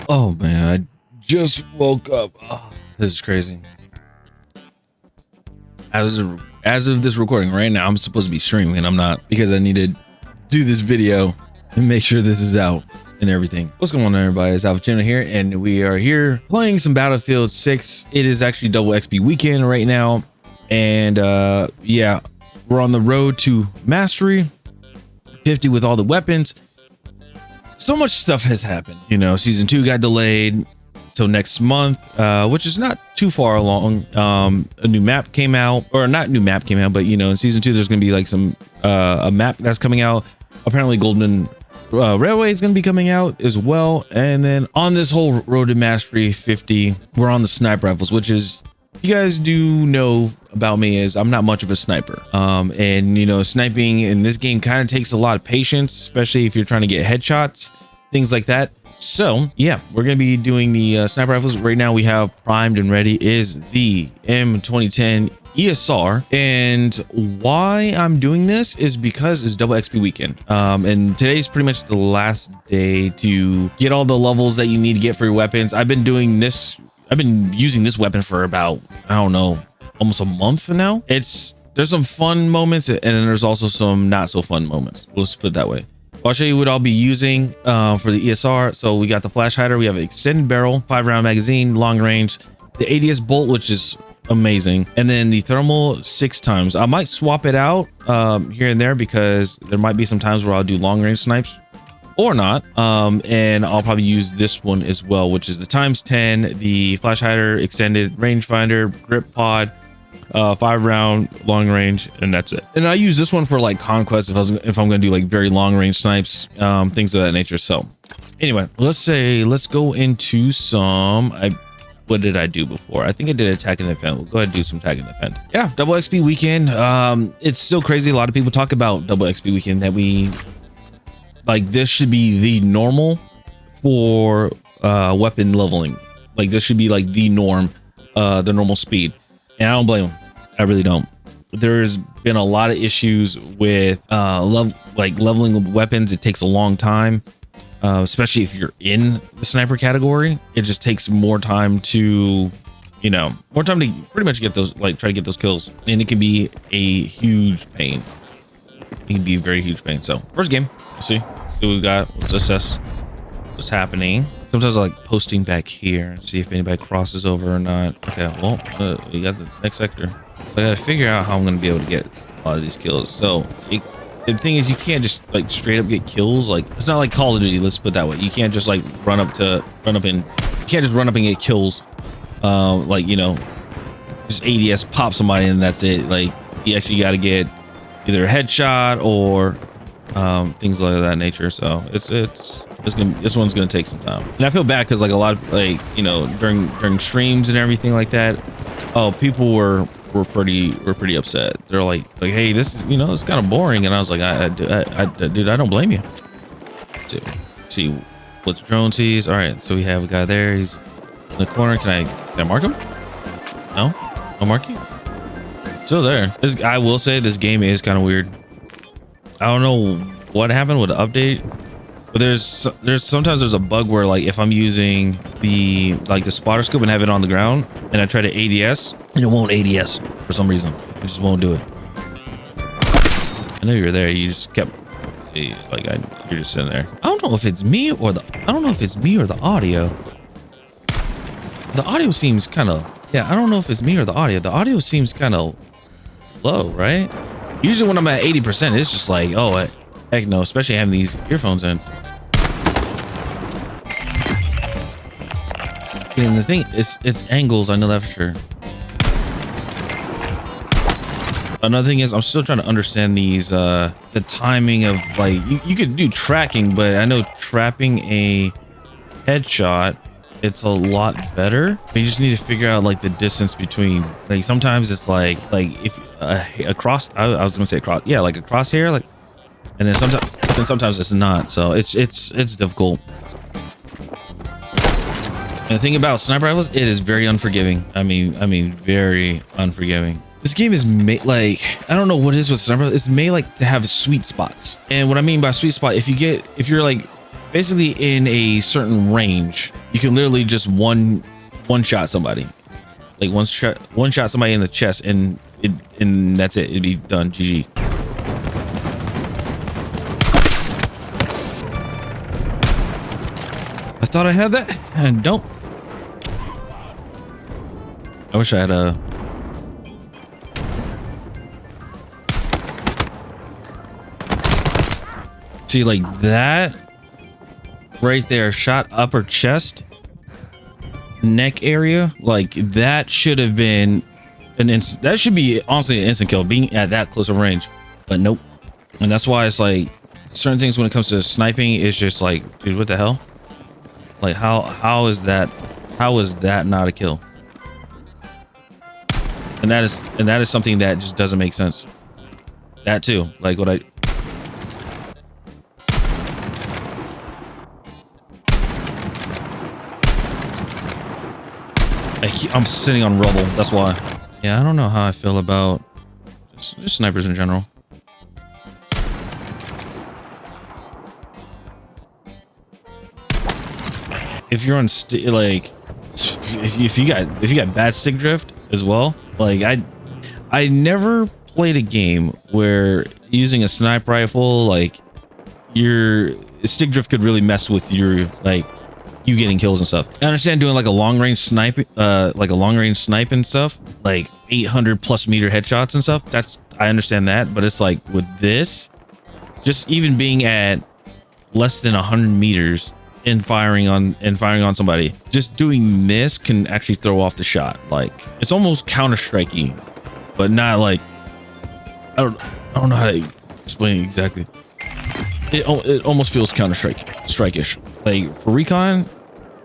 Oh man, I just woke up. Oh, this is crazy. As of this recording right now, I'm supposed to be streaming and I'm not, because I need to do this video and make sure this is out and everything. What's going on, everybody? It's Alpha Channel here, and we are here playing some Battlefield 6. It is actually double XP weekend right now, and yeah, we're on the road to mastery 50 with all the weapons. So much stuff has happened. You know, season 2 got delayed till next month, which is not too far along. A new map came out, or not new map came out, but you know, in season 2 there's gonna be like some a map that's coming out. Apparently Golden Railway is gonna be coming out as well. And then on this whole road to mastery 50, we're on the sniper rifles, which is, you guys do know about me, is I'm not much of a sniper. And you know, sniping in this game kind of takes a lot of patience, especially if you're trying to get headshots, things like that. So yeah, we're gonna be doing the sniper rifles. Right now we have primed and ready is the M2010 ESR, and why I'm doing this is because it's double XP weekend, and today's pretty much the last day to get all the levels that you need to get for your weapons. I've been using this weapon for about, I don't know, almost a month now. There's some fun moments, and then there's also some not so fun moments. We'll split that way. I'll show you what I'll be using for the ESR. So we got the flash hider, we have an extended barrel, 5-round magazine, long range, the ADS bolt, which is amazing, and then the thermal 6 times. I might swap it out here and there, because there might be some times where I'll do long range snipes or not, and I'll probably use this one as well, which is the ×10, the flash hider, extended rangefinder, grip pod, 5-round long range, and that's it. And I use this one for like conquest if I'm gonna do like very long range snipes, things of that nature. So anyway, let's go into some, what did I do before? I think I did attack and defend. We'll go ahead and do some attack and defend. Yeah, double XP weekend. It's still crazy. A lot of people talk about double XP weekend, that we like, this should be the normal for weapon leveling. Like, this should be like the norm, the normal speed. And I don't blame them. I really don't. There's been a lot of issues with leveling weapons. It takes a long time, especially if you're in the sniper category. It just takes more time to, you know, more time to pretty much get those, like, try to get those kills. And it can be a huge pain. It can be a very huge pain. So first game, let's see what we got. Let's assess what's happening. Sometimes I like posting back here, see if anybody crosses over or not. Okay, well, we got the next sector. So I gotta figure out how I'm gonna be able to get a lot of these kills. So the thing is, you can't just like straight up get kills. Like, it's not like Call of Duty, let's put it that way. You can't just like run up and get kills. Like, you know, just ADS pop somebody and that's it. Like, you actually got to get either a headshot or things like that nature. So this one's gonna take some time, and I feel bad because like a lot of, like, you know, during streams and everything like that, people were pretty upset. They're like, hey, this is, you know, it's kind of boring. And I was like, dude, I don't blame you. Let's see what the drone sees. All right, so we have a guy there. He's in the corner. Can I mark him? No, I'll mark you. Still there. I will say this game is kind of weird. I don't know what happened with the update, but there's sometimes a bug where, like, if I'm using the spotter scope and have it on the ground and I try to ADS, and it won't ADS for some reason. It just won't do it. I know you're there. You just kept like, you're just sitting there. I don't know if it's me or the audio. The audio seems kind of, yeah, I don't know if it's me or the audio. The audio seems kind of low, right? Usually when I'm at 80%, it's just like, oh, heck no, especially having these earphones in. And the thing is, it's angles, I know that for sure. Another thing is, I'm still trying to understand these, the timing of, like, you could do tracking, but I know trapping a headshot, it's a lot better. You just need to figure out like the distance between, like, sometimes it's like if across, I was gonna say across, yeah, like a crosshair, like, and then sometimes it's not. So it's difficult. And the thing about sniper rifles, it is very unforgiving. I mean very unforgiving. This game is made, like, I don't know what it is with sniper rifles. It's made like to have sweet spots. And what I mean by sweet spot, if you're like basically in a certain range, you can literally just one shot somebody, like one shot somebody in the chest, and that's it. It'd be done. GG. I thought I had that, and don't. I wish I had a. See, like that right there, shot upper chest, neck area, like that should have been an instant. That should be honestly an instant kill, being at that close of range. But nope. And that's why it's like certain things when it comes to sniping is just like, dude, what the hell? Like how is that not a kill? And that is something that just doesn't make sense. That too, like what I'm sitting on rubble. That's why. Yeah, I don't know how I feel about just snipers in general. If you're on like, if you got bad stick drift as well, like I never played a game where using a sniper rifle, like your stick drift could really mess with your like you getting kills and stuff. I understand doing like a long range snipe, and stuff, like 800 plus meter headshots and stuff. I understand that, but it's like with this, just even being at less than 100 meters and firing on somebody, just doing this can actually throw off the shot. Like it's almost Counter-Strike-y, but not like, I don't know how to explain it exactly. It almost feels Counter-Strike-ish. Like for recon,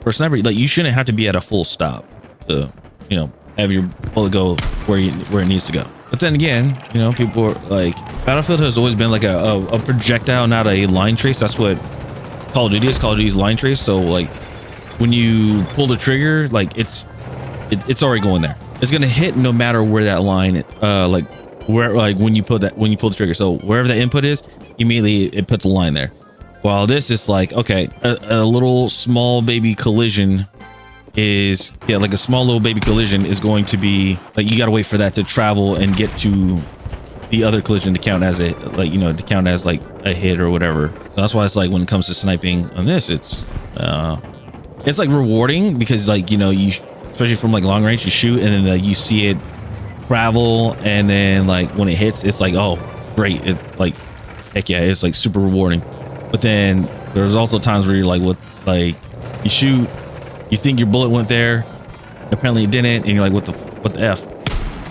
for sniper, like you shouldn't have to be at a full stop to, you know, have your bullet go where it needs to go. But then again, you know, people are like, Battlefield has always been like a projectile, not a line trace. That's what Call of Duty is. Call of Duty's line trace. So like when you pull the trigger, like it's already going there. It's gonna hit no matter where that line, like when you pull the trigger. So wherever the input is, immediately it puts a line there. While this is like, okay, a little small baby collision is, yeah, like a small little baby collision is going to be like, you got to wait for that to travel and get to the other collision to count as like a hit or whatever. So that's why it's like when it comes to sniping on this, it's like rewarding because like, you know, you, especially from like long range, you shoot and then you see it travel, and then like when it hits, it's like, oh great, it like, heck yeah, it's like super rewarding. But then there's also times where you're like, what, like you shoot, you think your bullet went there, apparently it didn't, and you're like, what the F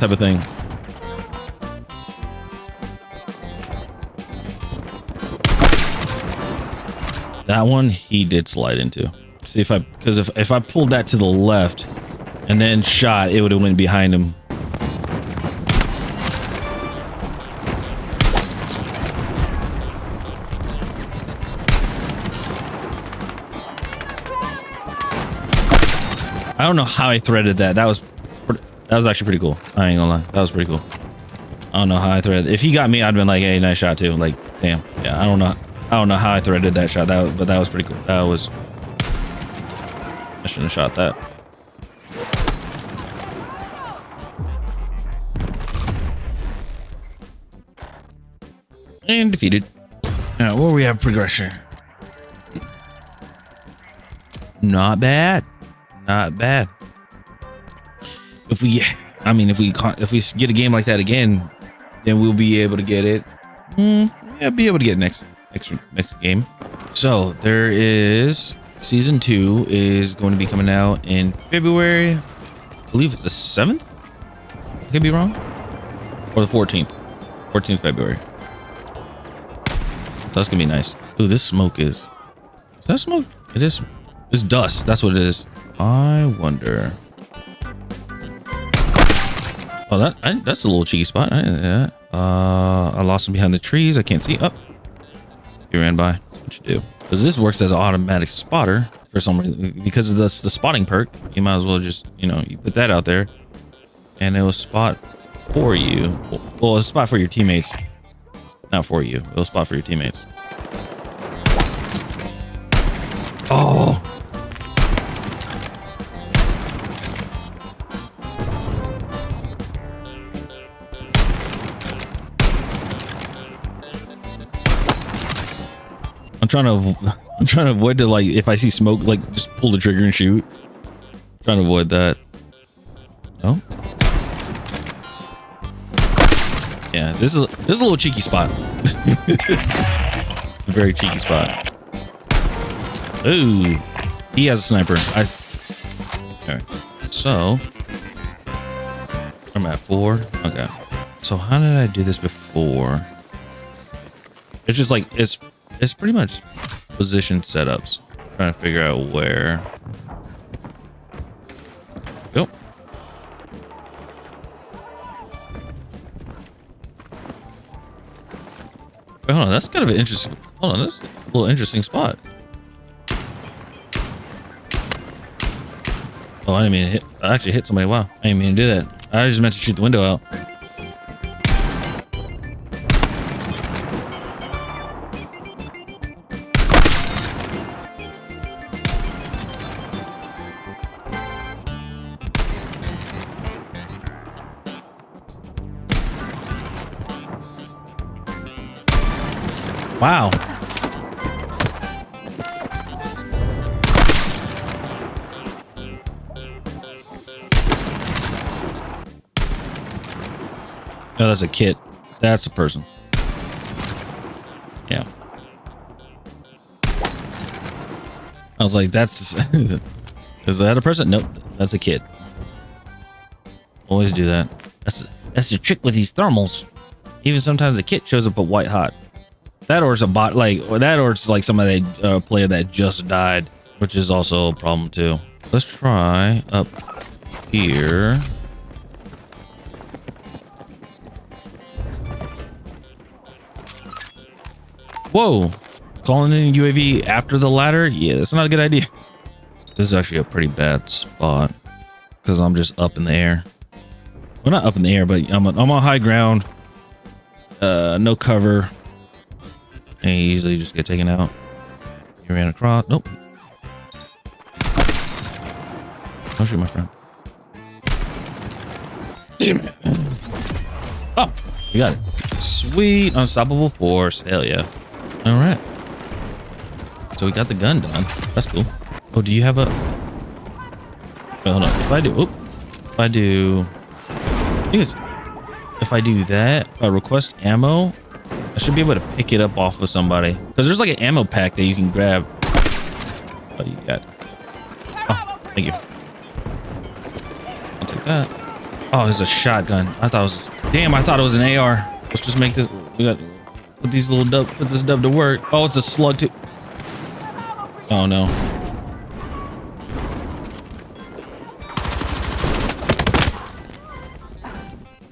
type of thing. That one he did slide into. See because if I pulled that to the left and then shot, it would have went behind him. I don't know how I threaded that. That was actually pretty cool. I ain't gonna lie. That was pretty cool. I don't know how I threaded. If he got me, I'd been like, hey, nice shot too. Like, damn. Yeah, I don't know how I threaded that shot. But that was pretty cool. I shouldn't have shot that. And defeated. Now, where we have progression. Not bad. Not bad. If we get a game like that again, then we'll be able to get it. Yeah, be able to get next game. So there is season 2 is going to be coming out in February. I believe it's the 7th. I could be wrong. Or the 14th. 14th February. So that's gonna be nice. Ooh, this smoke is that smoke? It is. It's dust. That's what it is. I wonder. Oh, that's a little cheeky spot. I lost him behind the trees. I can't see. Up. He ran by. That's what you do. Because this works as an automatic spotter for some reason. Because of the spotting perk, you might as well just, you know, you put that out there, and it will spot for you. Well, it's a spot for your teammates, not for you. It'll spot for your teammates. I'm trying to avoid to, like, if I see smoke, like, just pull the trigger and shoot. I'm trying to avoid that. Oh. Yeah, this is a little cheeky spot. A very cheeky spot. Ooh, he has a sniper. Okay, so I'm at 4. Okay, so how did I do this before? It's just like it's pretty much position setups. I'm trying to figure out where. Go. Wait, hold on, that's kind of an interesting. Hold on, that's a little interesting spot. Oh, I didn't mean to hit. I actually hit somebody. Wow, I didn't mean to do that. I just meant to shoot the window out. Wow. Oh, that's a kid. That's a person. Yeah. I was like, that's... Is that a person? Nope. That's a kid. Always do that. That's the trick with these thermals. Even sometimes the kit shows up at white hot. That or it's a bot, like, or that or it's like somebody player that just died, which is also a problem too. Let's try up here. Whoa, calling in UAV after the ladder? Yeah, that's not a good idea. This is actually a pretty bad spot because I'm just up in the air. Well, not up in the air, but I'm on high ground. No cover. And you easily just get taken out. You ran across. Nope. Don't shoot my friend. Oh, you got it. Sweet. Unstoppable force. Hell yeah. All right. So we got the gun done. That's cool. Oh, do you have a... Wait, hold on. If I do... If I do... I think it's... If I do that, if I request ammo, I should be able to pick it up off of somebody. Because there's like an ammo pack that you can grab. Oh, you got... Oh, thank you. I'll take that. Oh, there's a shotgun. I thought it was... Damn, I thought it was an AR. Let's just make this... We got... Put these little dub... Put this dub to work. Oh, it's a slug too. Oh, no.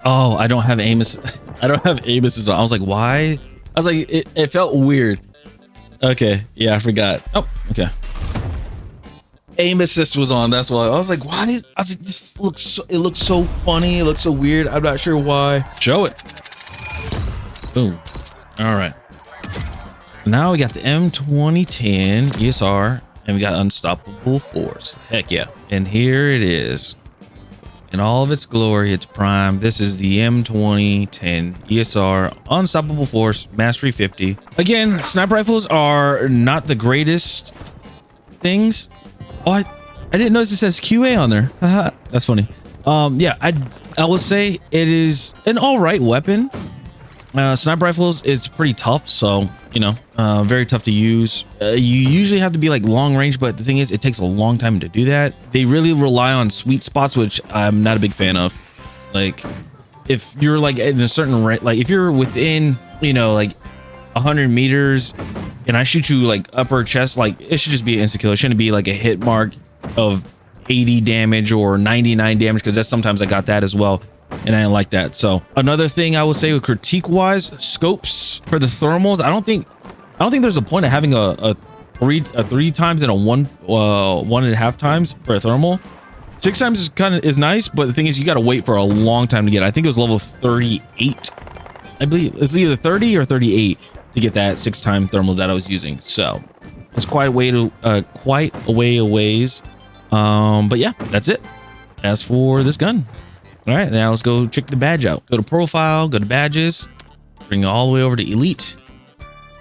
Oh, I don't have aim assist. I don't have aim assist on. I was like, why? I was like, it felt weird. Okay, yeah, I forgot. Oh, okay. Aim assist was on. That's why I was like, why? I was like, this looks so. It looks so funny. It looks so weird. I'm not sure why. Show it. Boom. All right. Now we got the M2010 ESR, and we got Unstoppable Force. Heck yeah! And here it is. In all of its glory, it's prime. This is the M2010 ESR Unstoppable Force Mastery 50. Again, sniper rifles are not the greatest things. Oh, I didn't notice it says QA on there. Haha, that's funny. Yeah, I would say it is an all right weapon. Sniper rifles, it's pretty tough, so you know, very tough to use. You usually have to be like long range, but the thing is, it takes a long time to do that. They really rely on sweet spots, which I'm not a big fan of. Like, if you're like in a certain range, like if you're within, you know, like 100 meters, and I shoot you like upper chest, like it should just be an insta kill. It shouldn't be like a hit mark of 80 damage or 99 damage, because that's sometimes I got that as well. And I didn't like that. So another thing I would say, critique wise, scopes for the thermals, I don't think there's a point of having a three times and a 1.5 times for a thermal. 6 times is nice, but the thing is, you got to wait for a long time to get it. I think it was level 38. I believe it's either 30 or 38 to get that 6-time thermal that I was using. So it's quite a way a ways. But yeah, that's it. As for this gun. All right, now let's go check the badge out. Go to profile, go to badges, bring it all the way over to elite.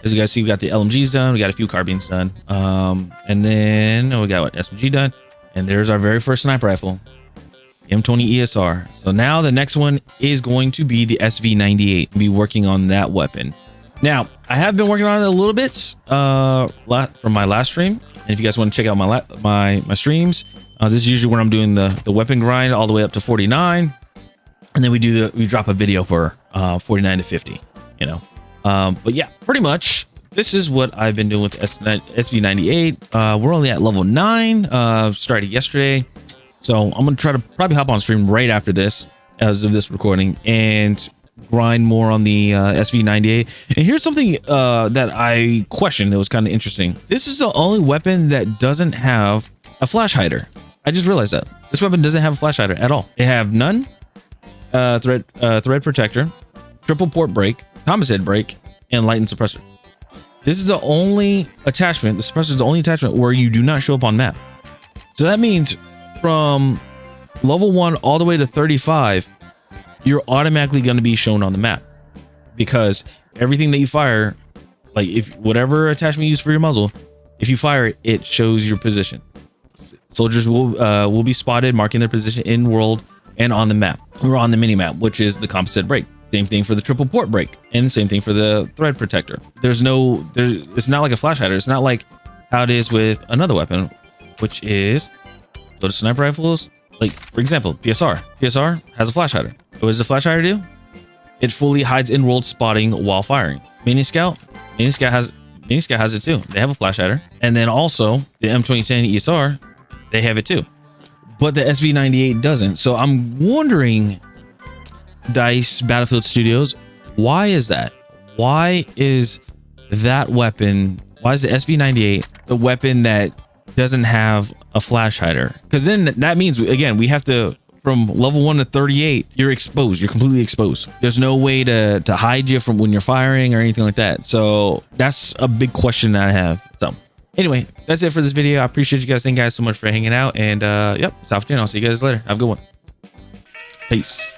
As you guys see, we got the LMGs done. We got a few carbines done. And then we got what, SMG done. And there's our very first sniper rifle, M20 ESR. So now the next one is going to be the SV98. I'll be working on that weapon. Now, I have been working on it a little bit from my last stream. And if you guys want to check out my streams, this is usually when I'm doing the weapon grind all the way up to 49. And then we drop a video for 49 to 50, you know. But yeah, pretty much this is what I've been doing with SV98. We're only at level 9, started yesterday. So I'm going to try to probably hop on stream right after this, as of this recording, and grind more on the SV98. And here's something that I questioned that was kind of interesting. This is the only weapon that doesn't have a flash hider. I just realized that. This weapon doesn't have a flash hider at all. They have none, thread protector, triple port brake, compensated brake, and light and suppressor. This is the only attachment, the suppressor is the only attachment where you do not show up on map. So that means from level 1 all the way to 35, you're automatically going to be shown on the map, because everything that you fire, like if whatever attachment you use for your muzzle, if you fire it, it shows your position. Soldiers will be spotted marking their position in world and on the map, or on the mini map, which is the compensated brake. Same thing for the triple port brake, and same thing for the thread protector. It's not like a flash hider. It's not like how it is with another weapon, which is, go to sniper rifles. Like, for example, PSR. PSR has a flash hider. What does the flash hider do? It fully hides in-world spotting while firing. Mini Scout has it too. They have a flash hider. And then also the M2010 ESR, they have it too. But the SV98 doesn't. So I'm wondering, DICE Battlefield Studios, why is that? Why is that weapon, why is the SV98 the weapon that doesn't have a flash hider? Because then that means, again, we have to, from level 1 to 38, you're exposed. You're completely exposed. There's no way to hide you from when you're firing or anything like that. So that's a big question that I have. So anyway, that's it for this video. I appreciate you guys. Thank you guys so much for hanging out. And yep, South Gen. I'll see you guys later. Have a good one. Peace.